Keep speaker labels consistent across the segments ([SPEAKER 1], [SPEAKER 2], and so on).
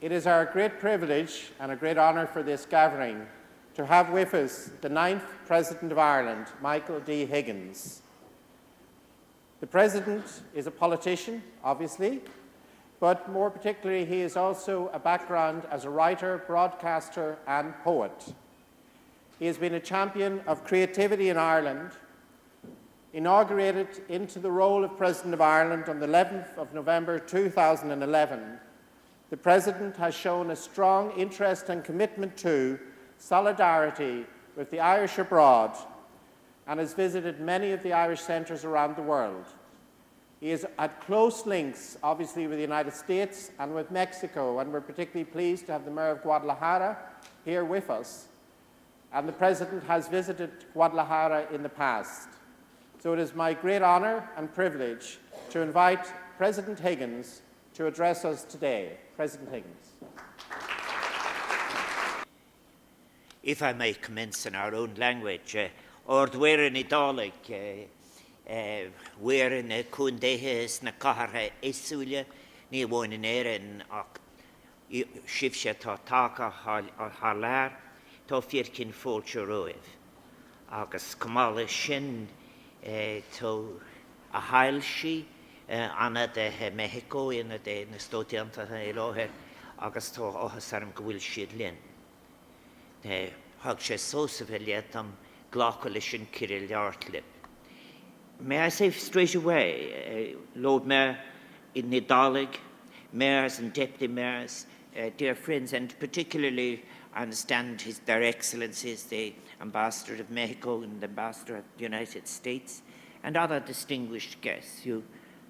[SPEAKER 1] It is our great privilege and a great honour for this gathering to have with us the 9th President of Ireland, Michael D. Higgins. The President is a politician, obviously, but more particularly he is also a background as a writer, broadcaster and poet. He has been a champion of creativity in Ireland. Inaugurated into the role of President of Ireland on the 11th of November 2011, the President has shown a strong interest and commitment to solidarity with the Irish abroad and has visited many of the Irish centres around the world. He has had close links, obviously, with the United States and with Mexico, and we're particularly pleased to have the Mayor of Guadalajara here with us. And the President has visited Guadalajara in the past. So it is my great honour and privilege to invite President Higgins to address us today. President Higgins.
[SPEAKER 2] If I may commence in our own language, Ordweir in Idalig, we're in a Kundehes na Kahara Esulia, ni one in Erin, Shifsha Taka Halar, Tofirkin Fulcher Roev, August Kamala Shin. To a Heilshi, Anna de Mexico in a day in the Stotianta Elohe, August to Ohasaram Gwil Shidlin. The Hogshe Sosaviliatum, Glockalishin Kirill Yartlip. May I say straight away, Lord Mayor in Nidalig, mayors and deputy mayors, dear friends, and particularly I understand their excellencies, the Ambassador of Mexico and the Ambassador of the United States, and other distinguished guests.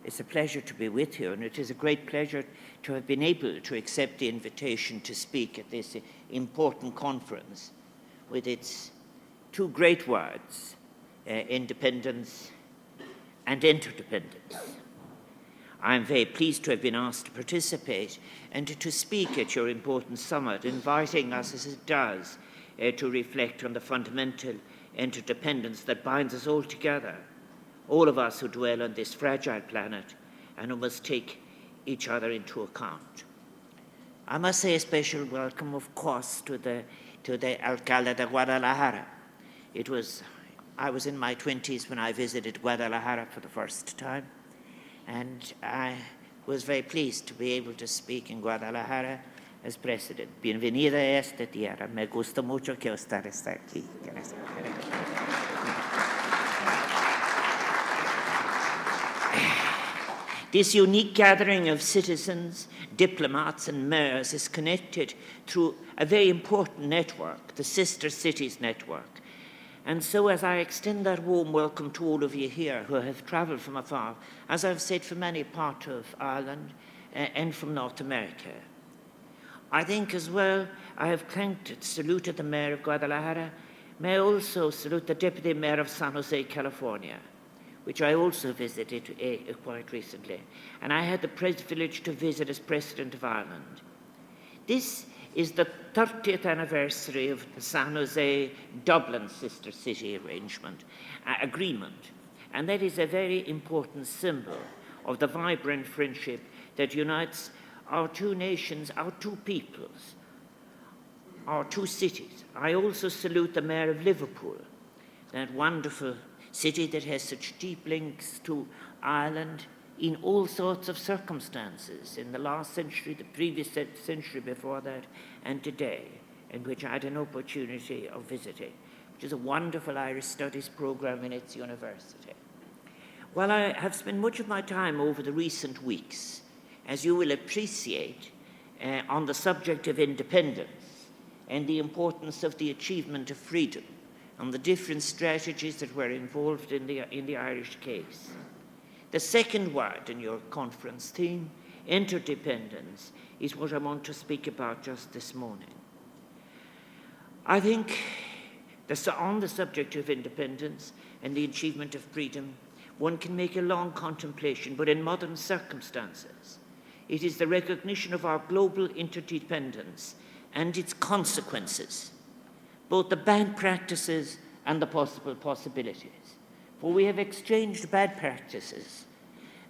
[SPEAKER 2] It's a pleasure to be with you, and it is a great pleasure to have been able to accept the invitation to speak at this important conference with its two great words, independence and interdependence. I am very pleased to have been asked to participate and to speak at your important summit, inviting us as it does to reflect on the fundamental interdependence that binds us all together, all of us who dwell on this fragile planet and who must take each other into account. I must say a special welcome, of course, to the Alcalde de Guadalajara. I was in my 20s when I visited Guadalajara for the first time, and I was very pleased to be able to speak in Guadalajara as president. Bienvenida a esta tierra. Me gusta mucho que usted esté aquí. This unique gathering of citizens, diplomats and mayors is connected through a very important network, the Sister Cities Network. And so as I extend that warm welcome to all of you here who have travelled from afar, as I've said, from many parts of Ireland and from North America. I think as well, I have thanked and saluted the Mayor of Guadalajara. May I also salute the Deputy Mayor of San Jose, California, which I also visited quite recently. And I had the privilege to visit as President of Ireland. This is the 30th anniversary of the San Jose Dublin Sister City agreement. And that is a very important symbol of the vibrant friendship that unites our two nations, our two peoples, our two cities. I also salute the Mayor of Liverpool, that wonderful city that has such deep links to Ireland in all sorts of circumstances, in the last century, the previous century before that, and today, in which I had an opportunity of visiting, which is a wonderful Irish Studies program in its university. Well, I have spent much of my time over the recent weeks, as you will appreciate, on the subject of independence and the importance of the achievement of freedom and the different strategies that were involved in the Irish case. The second word in your conference theme, interdependence, is what I want to speak about just this morning. I think on the subject of independence and the achievement of freedom, one can make a long contemplation, but in modern circumstances, it is the recognition of our global interdependence and its consequences, both the bad practices and the possible possibilities. For we have exchanged bad practices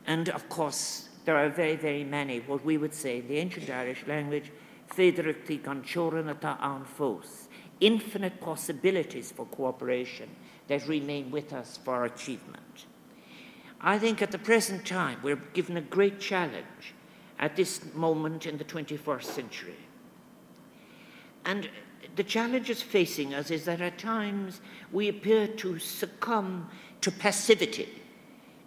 [SPEAKER 2] and, of course, there are very, very many, what we would say in the ancient Irish language, féidirachtaí gan teorann atá an fós, infinite possibilities for cooperation that remain with us for achievement. I think at the present time we're given a great challenge at this moment in the 21st century. And the challenges facing us is that at times we appear to succumb to passivity,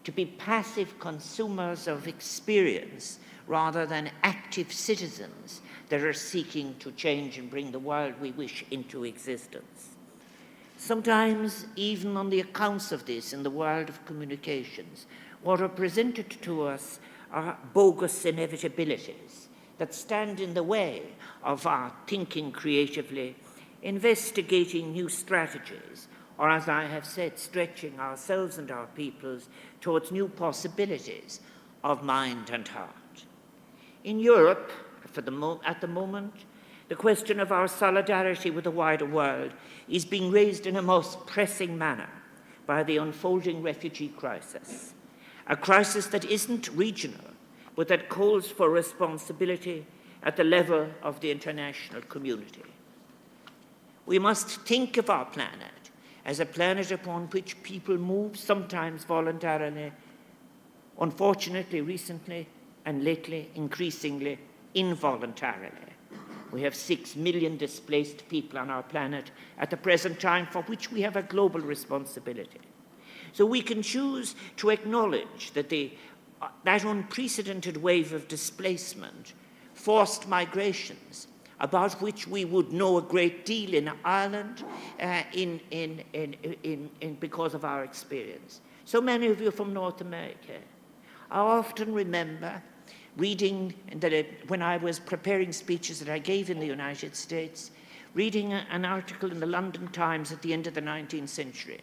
[SPEAKER 2] to be passive consumers of experience rather than active citizens that are seeking to change and bring the world we wish into existence. Sometimes, even on the accounts of this in the world of communications, what are presented to us are bogus inevitabilities that stand in the way of our thinking creatively, investigating new strategies, or as I have said, stretching ourselves and our peoples towards new possibilities of mind and heart. In Europe, at the moment, the question of our solidarity with the wider world is being raised in a most pressing manner by the unfolding refugee crisis, a crisis that isn't regional, but that calls for responsibility at the level of the international community. We must think of our planet as a planet upon which people move, sometimes voluntarily, unfortunately recently and lately increasingly involuntarily. We have 6 million displaced people on our planet at the present time, for which we have a global responsibility. So we can choose to acknowledge that that unprecedented wave of displacement, forced migrations, about which we would know a great deal in Ireland because of our experience. So many of you from North America. I often remember reading, when I was preparing speeches that I gave in the United States, reading an article in the London Times at the end of the 19th century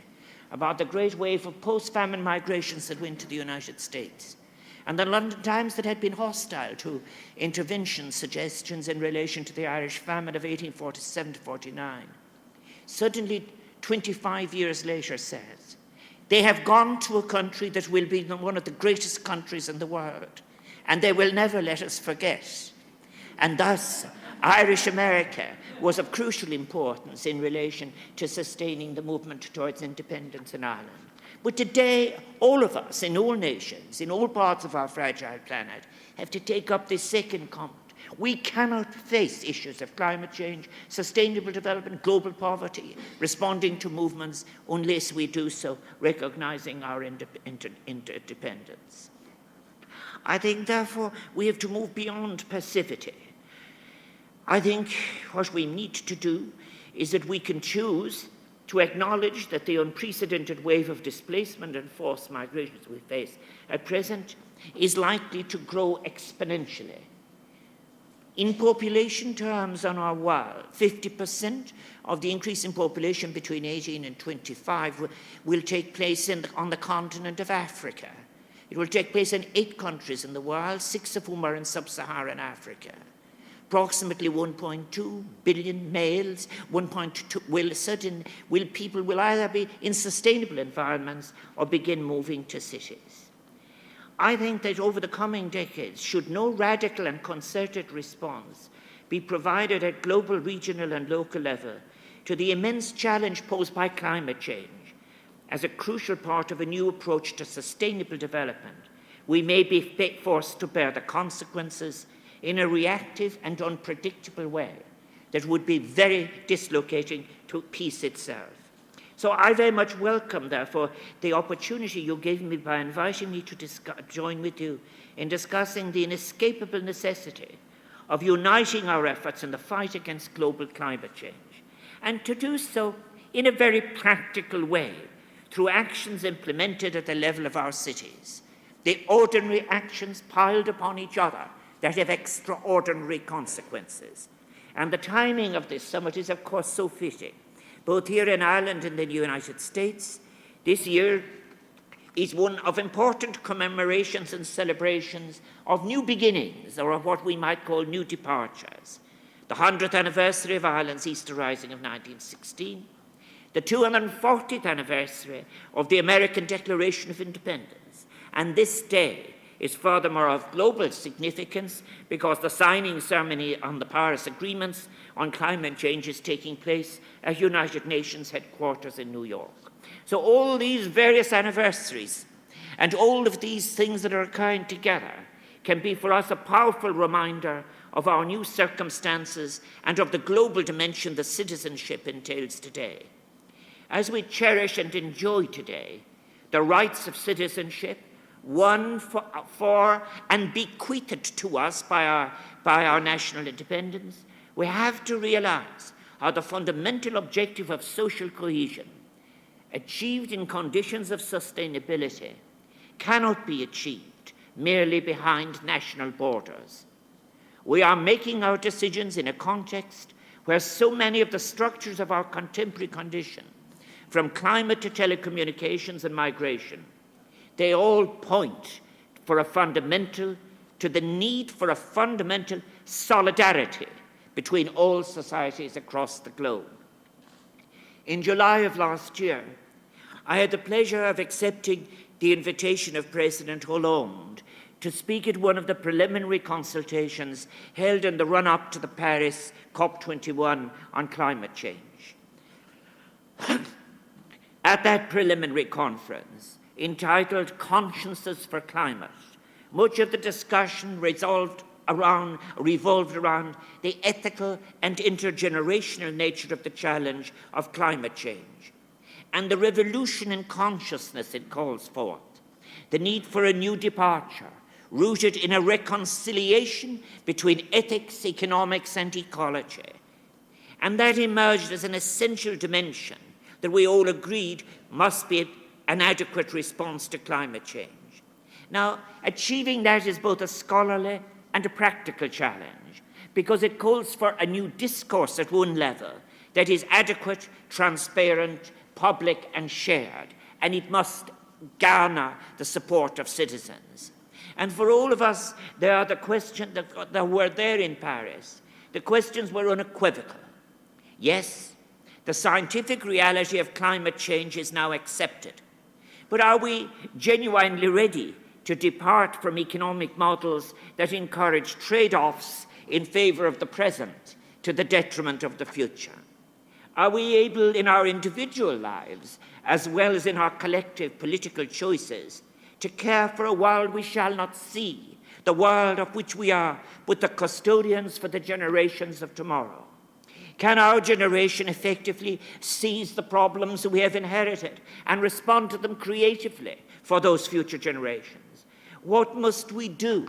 [SPEAKER 2] about the great wave of post-famine migrations that went to the United States. And the London Times that had been hostile to intervention suggestions in relation to the Irish famine of 1847-49, suddenly 25 years later says, they have gone to a country that will be one of the greatest countries in the world, and they will never let us forget. And thus, Irish America was of crucial importance in relation to sustaining the movement towards independence in Ireland. But today, all of us, in all nations, in all parts of our fragile planet, have to take up this second comment. We cannot face issues of climate change, sustainable development, global poverty, responding to movements, unless we do so recognizing our interdependence. I think, therefore, we have to move beyond passivity. I think what we need to do is that we can choose to acknowledge that the unprecedented wave of displacement and forced migrations we face at present is likely to grow exponentially. In population terms on our world, 50% of the increase in population between 18 and 25 will take place on the continent of Africa. It will take place in 8 countries in the world, 6 of whom are in sub-Saharan Africa. Approximately 1.2 billion males, 1.2 people will either be in sustainable environments or begin moving to cities. I think that over the coming decades, should no radical and concerted response be provided at global, regional and local level to the immense challenge posed by climate change as a crucial part of a new approach to sustainable development, we may be forced to bear the consequences in a reactive and unpredictable way that would be very dislocating to peace itself. So I very much welcome, therefore, the opportunity you gave me by inviting me to join with you in discussing the inescapable necessity of uniting our efforts in the fight against global climate change, and to do so in a very practical way through actions implemented at the level of our cities, the ordinary actions piled upon each other that have extraordinary consequences. And the timing of this summit is, of course, so fitting. Both here in Ireland and in the United States, this year is one of important commemorations and celebrations of new beginnings, or of what we might call new departures. The 100th anniversary of Ireland's Easter Rising of 1916, the 240th anniversary of the American Declaration of Independence, and this day is furthermore of global significance because the signing ceremony on the Paris Agreements on climate change is taking place at United Nations headquarters in New York. So all these various anniversaries and all of these things that are occurring together can be for us a powerful reminder of our new circumstances and of the global dimension that citizenship entails today. As we cherish and enjoy today the rights of citizenship, won for and bequeathed to us by our national independence, we have to realize how the fundamental objective of social cohesion, achieved in conditions of sustainability, cannot be achieved merely behind national borders. We are making our decisions in a context where so many of the structures of our contemporary condition, from climate to telecommunications and migration, they all point to the need for a fundamental solidarity between all societies across the globe. In July of last year, I had the pleasure of accepting the invitation of President Hollande to speak at one of the preliminary consultations held in the run-up to the Paris COP21 on climate change. At that preliminary conference, entitled Consciences for Climate, much of the discussion revolved around the ethical and intergenerational nature of the challenge of climate change and the revolution in consciousness it calls forth, the need for a new departure rooted in a reconciliation between ethics, economics, and ecology. And that emerged as an essential dimension that we all agreed must be an adequate response to climate change. Now, achieving that is both a scholarly and a practical challenge because it calls for a new discourse at one level that is adequate, transparent, public, and shared, and it must garner the support of citizens. And for all of us, there are the questions that were there in Paris. The questions were unequivocal. Yes, the scientific reality of climate change is now accepted. But are we genuinely ready to depart from economic models that encourage trade-offs in favor of the present to the detriment of the future? Are we able in our individual lives, as well as in our collective political choices, to care for a world we shall not see, the world of which we are but the custodians for the generations of tomorrow? Can our generation effectively seize the problems we have inherited and respond to them creatively for those future generations? What must we do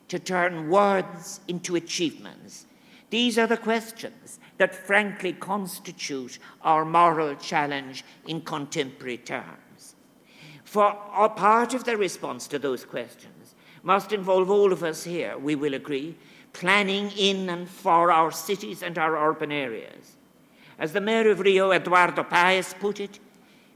[SPEAKER 2] to turn words into achievements? These are the questions that frankly constitute our moral challenge in contemporary terms. For a part of the response to those questions must involve all of us here, we will agree, planning in and for our cities and our urban areas. As the mayor of Rio, Eduardo Paes, put it,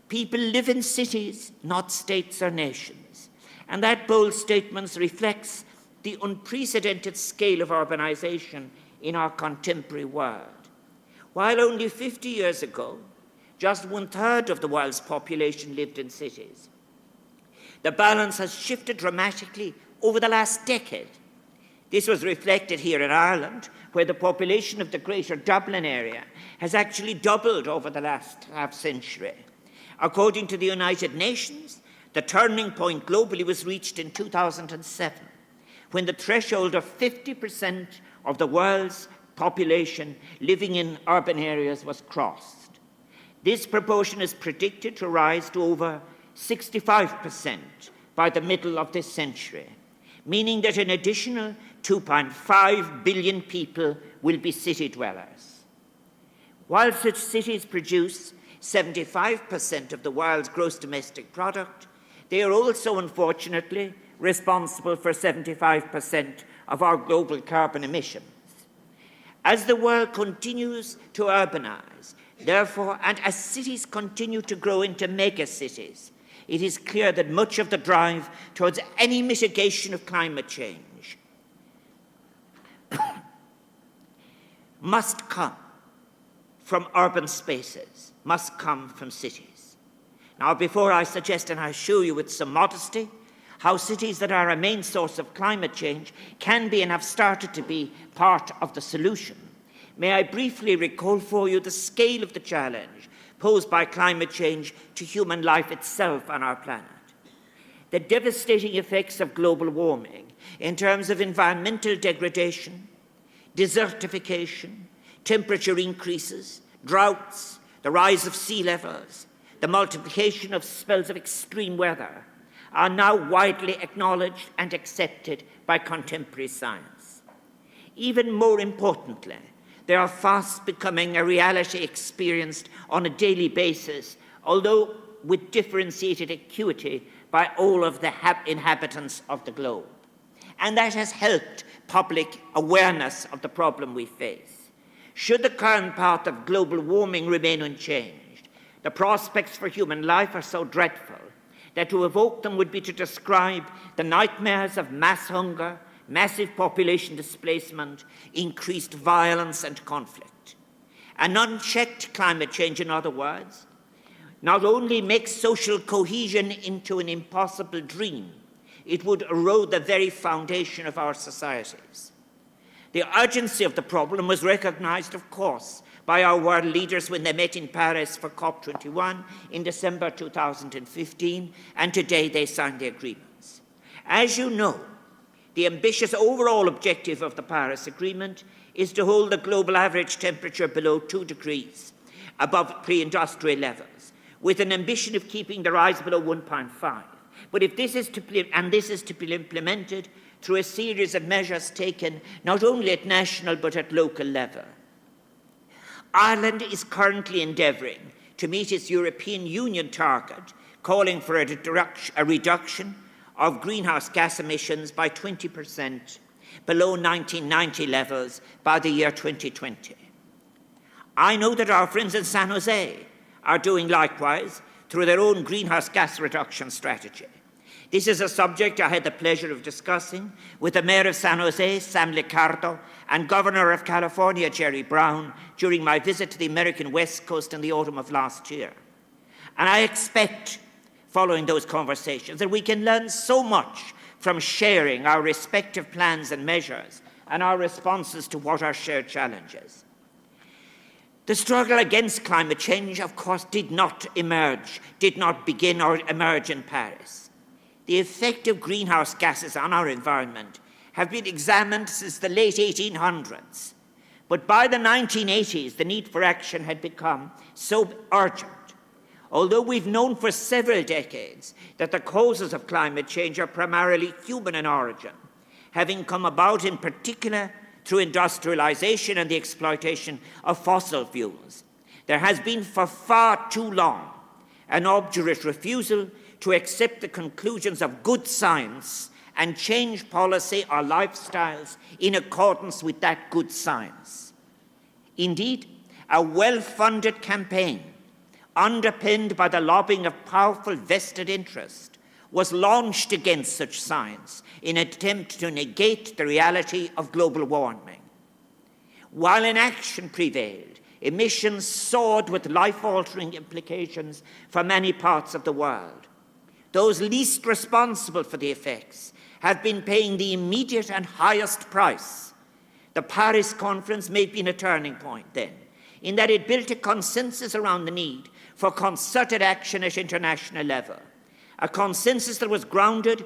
[SPEAKER 2] people live in cities, not states or nations. And that bold statement reflects the unprecedented scale of urbanization in our contemporary world. While only 50 years ago, just 1/3 of the world's population lived in cities, the balance has shifted dramatically over the last decade. This was reflected here in Ireland, where the population of the greater Dublin area has actually doubled over the last half-century. According to the United Nations, the turning point globally was reached in 2007, when the threshold of 50% of the world's population living in urban areas was crossed. This proportion is predicted to rise to over 65% by the middle of this century, meaning that an additional 2.5 billion people will be city dwellers. While such cities produce 75% of the world's gross domestic product, they are also, unfortunately, responsible for 75% of our global carbon emissions. As the world continues to urbanize, therefore, and as cities continue to grow into megacities, it is clear that much of the drive towards any mitigation of climate change must come from urban spaces, must come from cities. Now, before I suggest and I assure you with some modesty how cities that are a main source of climate change can be and have started to be part of the solution, may I briefly recall for you the scale of the challenge posed by climate change to human life itself on our planet. The devastating effects of global warming in terms of environmental degradation, desertification, temperature increases, droughts, the rise of sea levels, the multiplication of spells of extreme weather are now widely acknowledged and accepted by contemporary science. Even more importantly, they are fast becoming a reality experienced on a daily basis, although with differentiated acuity by all of the inhabitants of the globe. And that has helped public awareness of the problem we face. Should the current path of global warming remain unchanged, the prospects for human life are so dreadful that to evoke them would be to describe the nightmares of mass hunger, massive population displacement, increased violence and conflict. An unchecked climate change, in other words, not only makes social cohesion into an impossible dream, it would erode the very foundation of our societies. The urgency of the problem was recognized, of course, by our world leaders when they met in Paris for COP21 in December 2015, and today they signed the agreements. As you know, the ambitious overall objective of the Paris Agreement is to hold the global average temperature below 2 degrees above pre-industrial levels, with an ambition of keeping the rise below 1.5. But if this is to be implemented through a series of measures taken not only at national but at local level. Ireland is currently endeavouring to meet its European Union target, calling for a reduction of greenhouse gas emissions by 20% below 1990 levels by the year 2020. I know that our friends in San Jose are doing likewise through their own greenhouse gas reduction strategy. This is a subject I had the pleasure of discussing with the Mayor of San Jose, Sam Liccardo, and Governor of California, Jerry Brown, during my visit to the American West Coast in the autumn of last year. And I expect, following those conversations, that we can learn so much from sharing our respective plans and measures and our responses to what are shared challenges. The struggle against climate change, of course, did not begin or emerge in Paris. The effect of greenhouse gases on our environment have been examined since the late 1800s. But by the 1980s, the need for action had become so urgent. Although we've known for several decades that the causes of climate change are primarily human in origin, having come about in particular through industrialization and the exploitation of fossil fuels, there has been for far too long an obdurate refusal to accept the conclusions of good science and change policy or lifestyles in accordance with that good science. Indeed, a well-funded campaign, underpinned by the lobbying of powerful vested interest, was launched against such science in an attempt to negate the reality of global warming. While inaction prevailed, emissions soared with life-altering implications for many parts of the world. Those least responsible for the effects have been paying the immediate and highest price. The Paris conference may have been a turning point then, in that it built a consensus around the need for concerted action at international level, a consensus that was grounded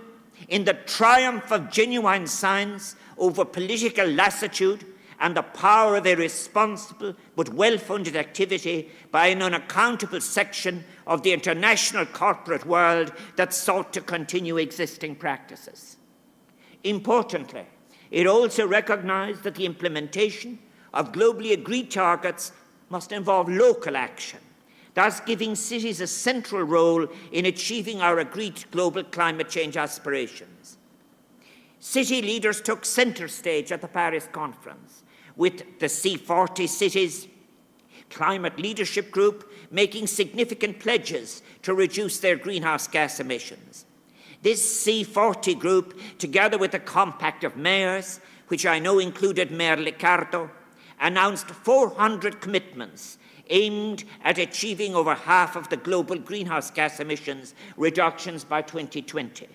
[SPEAKER 2] in the triumph of genuine science over political lassitude and the power of a responsible but well-funded activity by an unaccountable section of the international corporate world that sought to continue existing practices. Importantly, it also recognized that the implementation of globally agreed targets must involve local action, thus giving cities a central role in achieving our agreed global climate change aspirations. City leaders took center stage at the Paris conference, with the C40 cities climate leadership group making significant pledges to reduce their greenhouse gas emissions. This C40 group, together with a compact of mayors, which I know included Mayor Liccardo, announced 400 commitments aimed at achieving over half of the global greenhouse gas emissions reductions by 2020.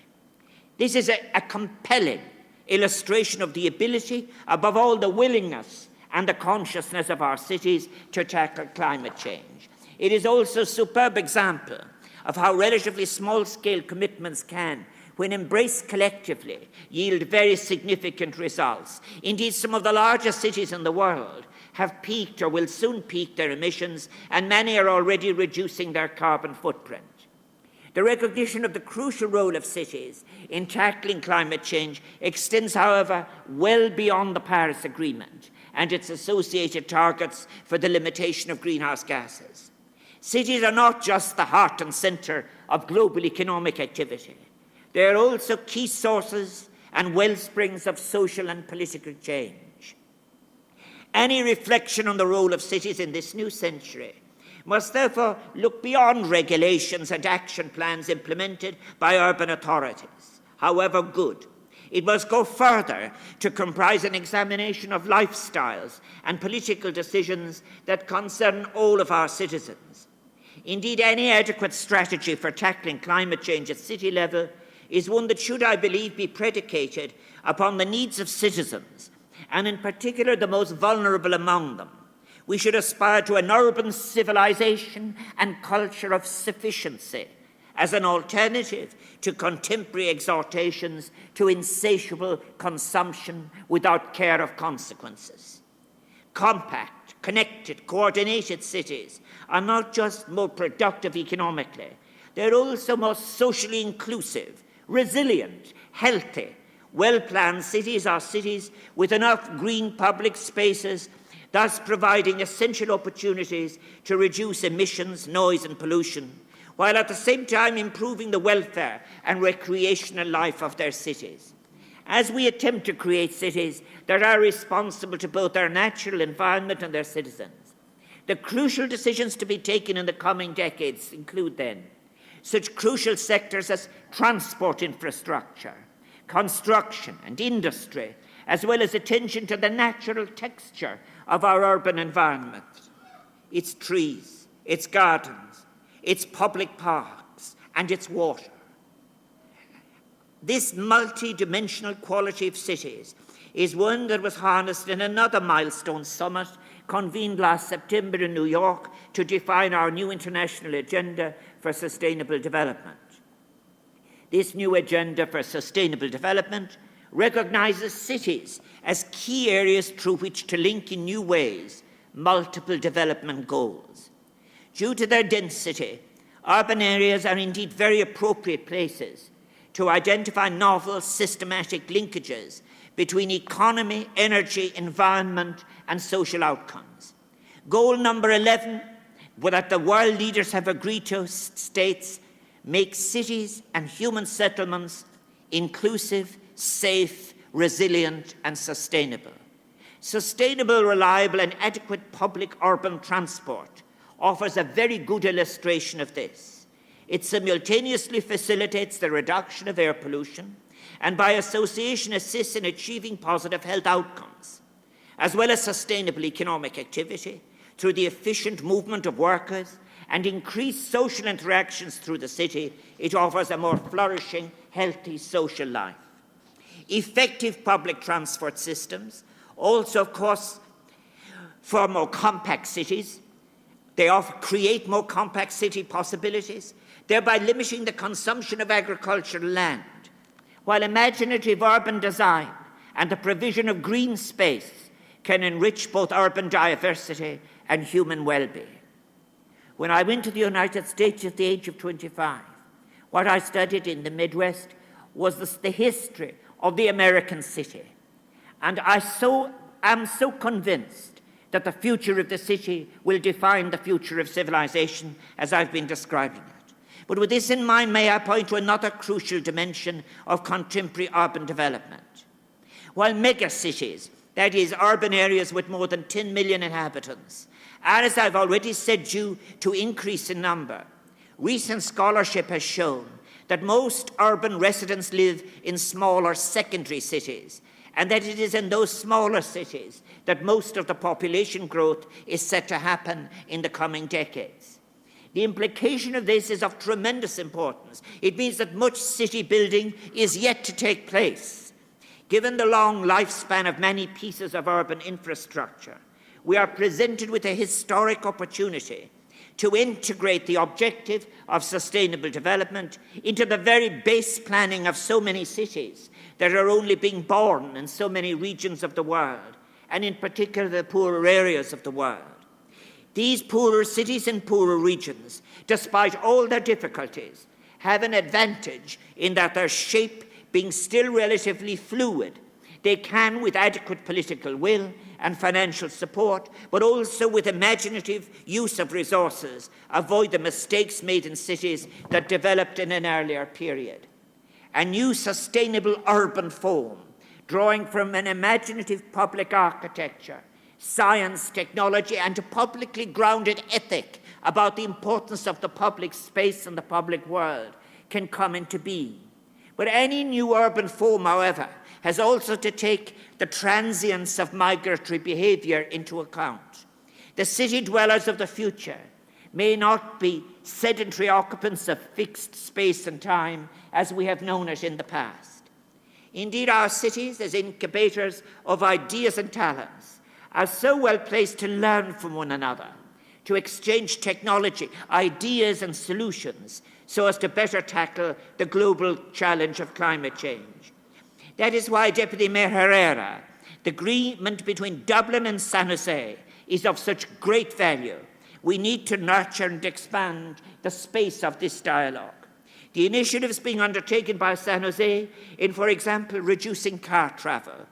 [SPEAKER 2] This is a compelling illustration of the ability, above all the willingness and the consciousness of our cities to tackle climate change. It is also a superb example of how relatively small-scale commitments can, when embraced collectively, yield very significant results. Indeed, some of the largest cities in the world have peaked or will soon peak their emissions, and many are already reducing their carbon footprint. The recognition of the crucial role of cities in tackling climate change extends, however, well beyond the Paris Agreement and its associated targets for the limitation of greenhouse gases. Cities are not just the heart and centre of global economic activity. They are also key sources and wellsprings of social and political change. Any reflection on the role of cities in this new century must therefore look beyond regulations and action plans implemented by urban authorities, however good. It must go further to comprise an examination of lifestyles and political decisions that concern all of our citizens. Indeed, any adequate strategy for tackling climate change at city level is one that should, I believe, be predicated upon the needs of citizens, and in particular the most vulnerable among them. We should aspire to an urban civilization and culture of sufficiency as an alternative to contemporary exhortations to insatiable consumption without care of consequences. Compact, connected, coordinated cities are not just more productive economically, they're also more socially inclusive, resilient, healthy. Well-planned cities are cities with enough green public spaces, thus providing essential opportunities to reduce emissions, noise and pollution, while at the same time improving the welfare and recreational life of their cities. As we attempt to create cities that are responsible to both their natural environment and their citizens, the crucial decisions to be taken in the coming decades include then such crucial sectors as transport infrastructure, construction and industry, as well as attention to the natural texture of our urban environment, its trees, its gardens, its public parks, and its water. This multi-dimensional quality of cities is one that was harnessed in another milestone summit convened last September in New York to define our new international agenda for sustainable development. This new agenda for sustainable development recognizes cities as key areas through which to link in new ways multiple development goals. Due to their density, urban areas are indeed very appropriate places to identify novel systematic linkages between economy, energy, environment, and social outcomes. Goal number 11, that the world leaders have agreed to, states, make cities and human settlements inclusive, safe, resilient, and sustainable. Sustainable, reliable, and adequate public urban transport offers a very good illustration of this. It simultaneously facilitates the reduction of air pollution and by association assists in achieving positive health outcomes, as well as sustainable economic activity through the efficient movement of workers and increased social interactions through the city. It offers a more flourishing, healthy social life. Effective public transport systems also, of course, for more compact cities. They create more compact city possibilities, thereby limiting the consumption of agricultural land, while imaginative urban design and the provision of green space can enrich both urban diversity and human well-being. When I went to the United States at the age of 25, what I studied in the Midwest was the history of the American city. And I am so convinced that the future of the city will define the future of civilization as I've been describing it. But with this in mind, may I point to another crucial dimension of contemporary urban development. While megacities, that is, urban areas with more than 10 million inhabitants, are, as I've already said, due to increase in number, recent scholarship has shown that most urban residents live in smaller secondary cities, and that it is in those smaller cities that most of the population growth is set to happen in the coming decades. The implication of this is of tremendous importance. It means that much city building is yet to take place. Given the long lifespan of many pieces of urban infrastructure, we are presented with a historic opportunity to integrate the objective of sustainable development into the very base planning of so many cities that are only being born in so many regions of the world, and in particular the poorer areas of the world. These poorer cities and poorer regions, despite all their difficulties, have an advantage in that their shape being still relatively fluid. They can, with adequate political will and financial support, but also with imaginative use of resources, avoid the mistakes made in cities that developed in an earlier period. A new sustainable urban form, drawing from an imaginative public architecture, science, technology, and a publicly grounded ethic about the importance of the public space and the public world, can come into being. But any new urban form, however, has also to take the transience of migratory behaviour into account. The city dwellers of the future may not be sedentary occupants of fixed space and time as we have known it in the past. Indeed, our cities, as incubators of ideas and talents, are so well placed to learn from one another, to exchange technology, ideas and solutions so as to better tackle the global challenge of climate change. That is why, Deputy Mayor Herrera, the agreement between Dublin and San Jose is of such great value. We need to nurture and expand the space of this dialogue. The initiatives being undertaken by San Jose in, for example, reducing car travel,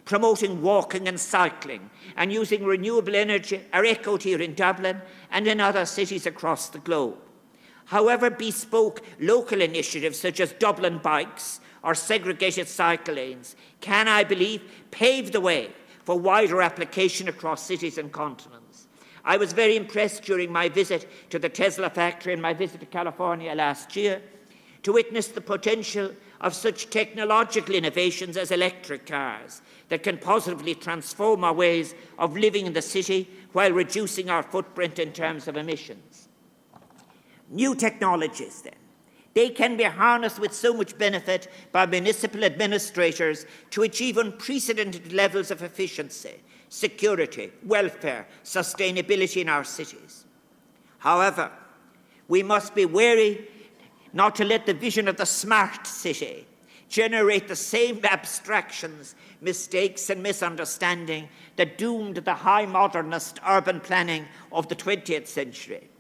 [SPEAKER 2] promoting walking and cycling, and using renewable energy are echoed here in Dublin and in other cities across the globe. However, bespoke local initiatives such as Dublin Bikes or segregated cycle lanes can, I believe, pave the way for wider application across cities and continents. I was very impressed during my visit to the Tesla factory and my visit to California last year to witness the potential of such technological innovations as electric cars that can positively transform our ways of living in the city while reducing our footprint in terms of emissions. New technologies, then, they can be harnessed with so much benefit by municipal administrators to achieve unprecedented levels of efficiency, security, welfare, sustainability in our cities. However, we must be wary not to let the vision of the smart city generate the same abstractions, mistakes and misunderstanding that doomed the high modernist urban planning of the 20th century.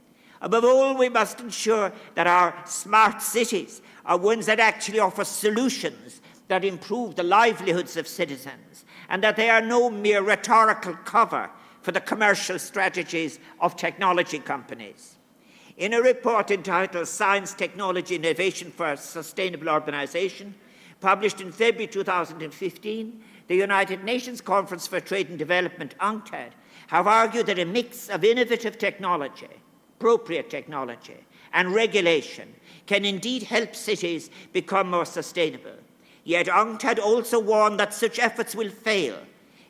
[SPEAKER 2] Above all, we must ensure that our smart cities are ones that actually offer solutions that improve the livelihoods of citizens, and that they are no mere rhetorical cover for the commercial strategies of technology companies. In a report entitled Science, Technology, Innovation for Sustainable Urbanization, published in February 2015, the United Nations Conference for Trade and Development, UNCTAD, have argued that a mix of innovative technology, appropriate technology, and regulation can indeed help cities become more sustainable. Yet UNCTAD also warned that such efforts will fail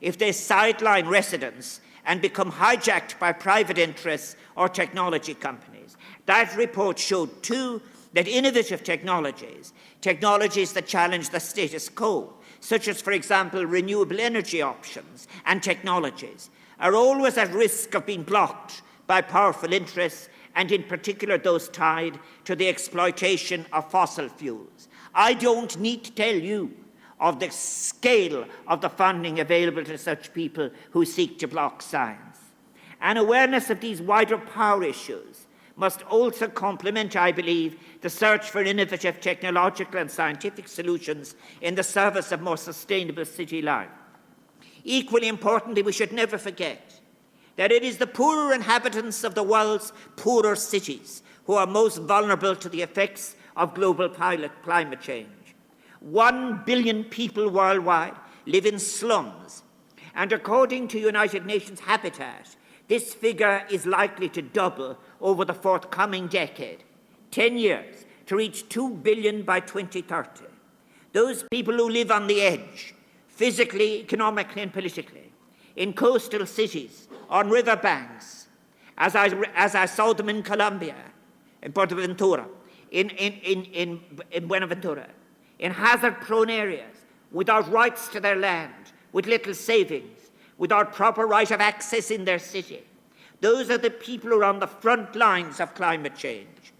[SPEAKER 2] if they sideline residents and become hijacked by private interests or technology companies. That report showed, too, that innovative technologies that challenge the status quo, such as, for example, renewable energy options and technologies, are always at risk of being blocked by powerful interests, and in particular those tied to the exploitation of fossil fuels. I don't need to tell you of the scale of the funding available to such people who seek to block science. An awareness of these wider power issues must also complement, I believe, the search for innovative technological and scientific solutions in the service of more sustainable city life. Equally importantly, we should never forget that it is the poorer inhabitants of the world's poorer cities who are most vulnerable to the effects of global climate change. 1 billion people worldwide live in slums, and according to United Nations Habitat, this figure is likely to double over the forthcoming decade, 10 years, to reach 2 billion by 2030. Those people who live on the edge, physically, economically, and politically, in coastal cities, on river banks, as I saw them in Colombia, in Buenaventura, in Buenaventura, in hazard-prone areas, without rights to their land, with little savings, without proper right of access in their city. Those are the people who are on the front lines of climate change.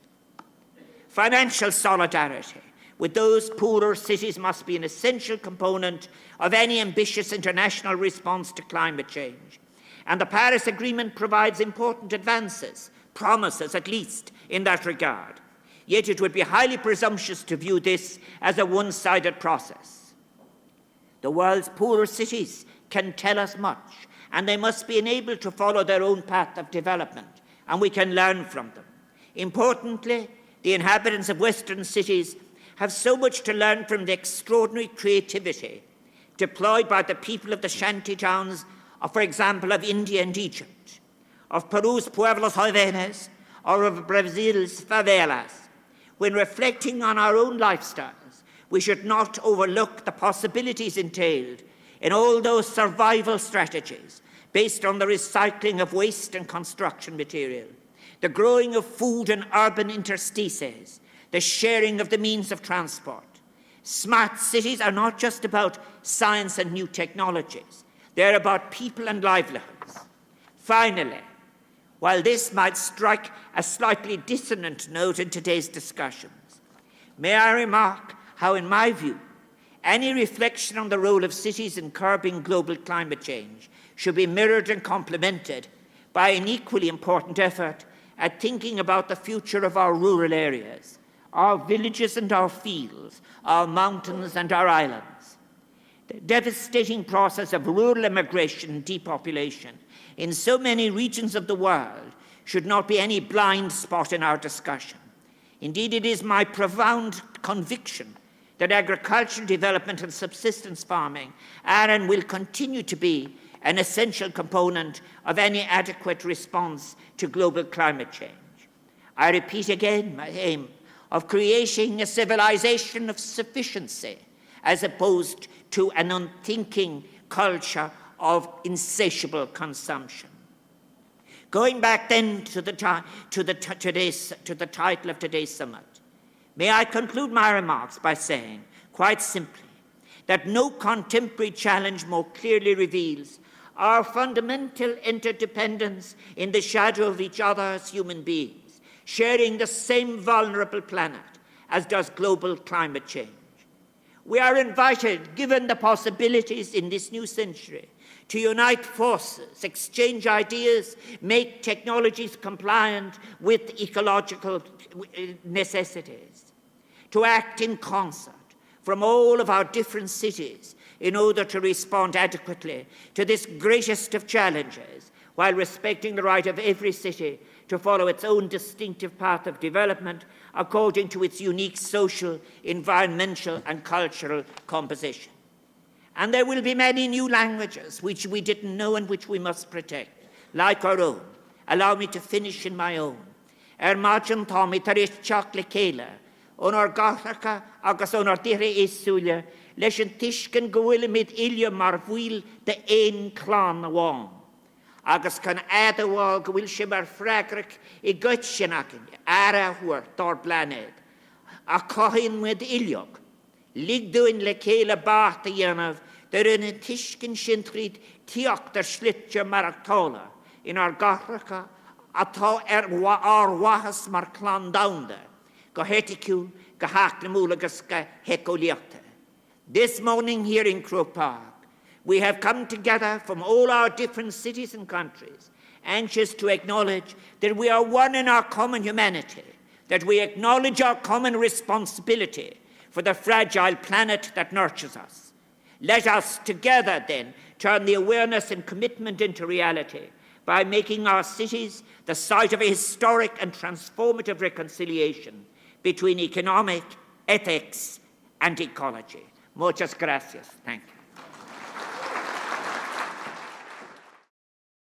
[SPEAKER 2] Financial solidarity with those poorer cities must be an essential component of any ambitious international response to climate change. And the Paris Agreement provides important advances, promises at least, in that regard. Yet it would be highly presumptuous to view this as a one-sided process. The world's poorer cities can tell us much, and they must be enabled to follow their own path of development, and we can learn from them. Importantly, the inhabitants of Western cities have so much to learn from the extraordinary creativity deployed by the people of the shanty towns, for example, of India and Egypt, of Peru's pueblos jóvenes, or of Brazil's favelas. When reflecting on our own lifestyles, we should not overlook the possibilities entailed in all those survival strategies based on the recycling of waste and construction material, the growing of food and urban interstices, the sharing of the means of transport. Smart cities are not just about science and new technologies. They're about people and livelihoods. Finally, while this might strike a slightly dissonant note in today's discussions, may I remark how, in my view, any reflection on the role of cities in curbing global climate change should be mirrored and complemented by an equally important effort at thinking about the future of our rural areas, our villages and our fields, our mountains and our islands. The devastating process of rural immigration and depopulation in so many regions of the world should not be any blind spot in our discussion. Indeed, it is my profound conviction that agricultural development and subsistence farming are and will continue to be an essential component of any adequate response to global climate change. I repeat again my aim of creating a civilization of sufficiency as opposed to an unthinking culture of insatiable consumption. Going back then to the title of today's summit, may I conclude my remarks by saying, quite simply, that no contemporary challenge more clearly reveals our fundamental interdependence in the shadow of each other as human beings, sharing the same vulnerable planet as does global climate change. We are invited, given the possibilities in this new century, to unite forces, exchange ideas, make technologies compliant with ecological necessities, to act in concert from all of our different cities in order to respond adequately to this greatest of challenges, while respecting the right of every city to follow its own distinctive path of development according to its unique social, environmental, and cultural composition. And there will be many new languages which we didn't know and which we must protect, like our own. Allow me to finish in my own. Marjan Tommy Tarishchak Lekela, Honor Gathaka, Agus Honor Dire Esulia, Leshan Tishkan Gowilimid Ilya Marvuil, the Ein Clan Wong. Agus can Adawal Gwilshimar Fragric, a Gutshinakin, Ara Hur, Dor Blaned, a Cohin with Ilyog, Ligduin Lekela Bartha Yanov, there in a Tishkin Shintrid, Tiok der Schlitcher Maractola, in our Gathaka, Ato Wahas Marclan down there, Gohetiku, Gahaklemulagas Hekoliata. This morning here in Croke Park, we have come together from all our different cities and countries, anxious to acknowledge that we are one in our common humanity, that we acknowledge our common responsibility for the fragile planet that nurtures us. Let us together then turn the awareness and commitment into reality by making our cities the site of a historic and transformative reconciliation between economic, ethics, and ecology. Muchas gracias. Thank you.